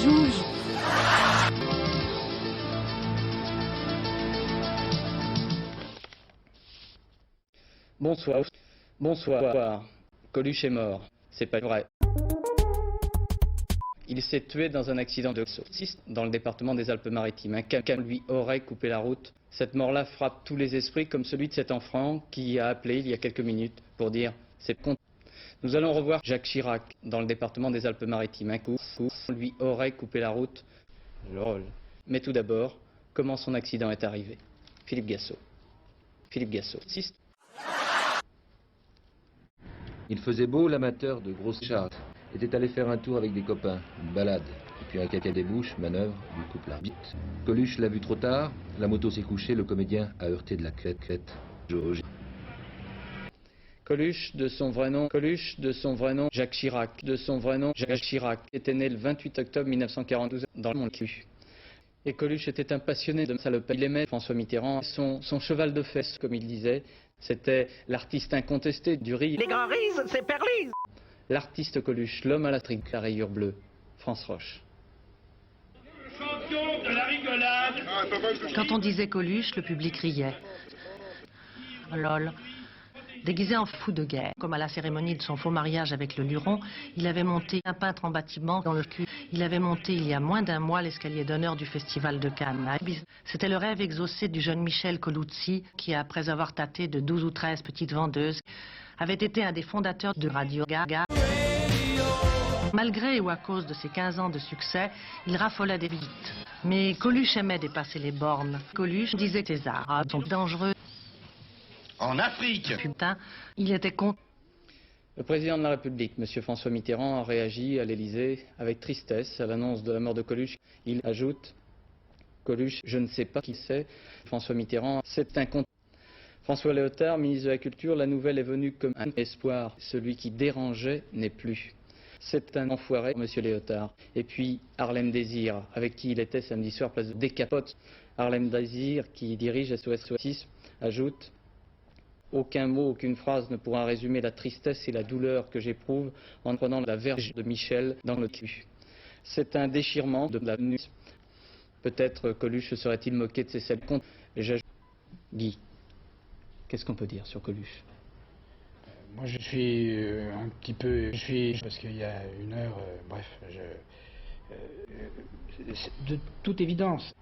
Jouge. Bonsoir. Bonsoir. Coluche est mort. C'est pas vrai. Il s'est tué dans un accident de saucisse dans le département des Alpes-Maritimes. Un camion lui aurait coupé la route. Cette mort-là frappe tous les esprits comme celui de cet enfant qui a appelé il y a quelques minutes pour dire c'est con. Nous allons revoir Jacques Chirac dans le département des Alpes-Maritimes. Un coup lui aurait coupé la route. Lol. Mais tout d'abord, comment son accident est arrivé? Philippe Gassot. Philippe Gassot. Il faisait beau, l'amateur de grosses charges était allé faire un tour avec des copains, une balade, et puis un caca des bouches, manœuvre, lui coupe la bite. Coluche l'a vu trop tard, la moto s'est couchée, le comédien a heurté de la crête. Coluche, de son vrai nom, Jacques Chirac, de son vrai nom, Jacques Chirac, était né le 28 octobre 1942 dans le Mont-Clu. Et Coluche était un passionné de salopette. Il aimait François Mitterrand, son cheval de fesse, comme il disait. C'était l'artiste incontesté du rire. Les grands rises, c'est Perlise. L'artiste Coluche, l'homme à la trique, la rayure bleue, France Roche. Champion de la rigolade. Quand on disait Coluche, le public riait. Lol. Déguisé en fou de guerre, comme à la cérémonie de son faux mariage avec le Luron, il avait monté un peintre en bâtiment dans le cul. Il avait monté il y a moins d'un mois l'escalier d'honneur du Festival de Cannes. C'était le rêve exaucé du jeune Michel Coluzzi, qui, après avoir tâté de 12 ou 13 petites vendeuses, avait été un des fondateurs de Radio Gaga. Malgré ou à cause de ses 15 ans de succès, il raffolait des visites. Mais Coluche aimait dépasser les bornes. Coluche disait que ses arts sont dangereux. En Afrique. Putain, il était con. Le président de la République, M. François Mitterrand, a réagi à l'Élysée avec tristesse à l'annonce de la mort de Coluche. Il ajoute « Coluche, je ne sais pas qui c'est. » François Mitterrand, c'est un con. François Léotard, ministre de la Culture, la nouvelle est venue comme un espoir. Celui qui dérangeait n'est plus. C'est un enfoiré, M. Léotard. Et puis Harlem Désir, avec qui il était samedi soir, place de Décapote. Harlem Désir, qui dirige SOS 6, ajoute « Aucun mot, aucune phrase ne pourra résumer la tristesse et la douleur que j'éprouve en prenant la verge de Michel dans le cul. C'est un déchirement de la nuit. Peut-être Coluche se serait-il moqué de ses sales comptes. Guy, qu'est-ce qu'on peut dire sur Coluche? Moi je suis un petit peu... parce qu'il y a une heure, bref, de toute évidence.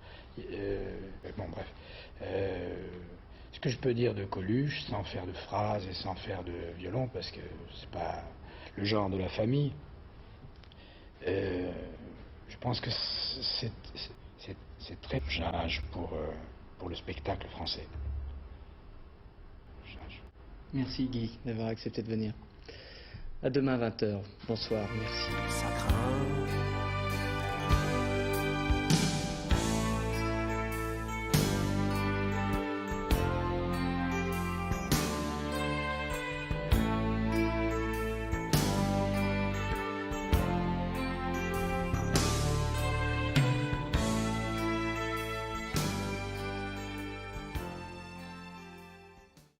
Bon bref. Ce que je peux dire de Coluche, sans faire de phrases et sans faire de violon, parce que c'est pas le genre de la famille, je pense que c'est très sage pour le spectacle français. Merci Guy d'avoir accepté de venir. À demain 20h. Bonsoir, merci. Ça craint.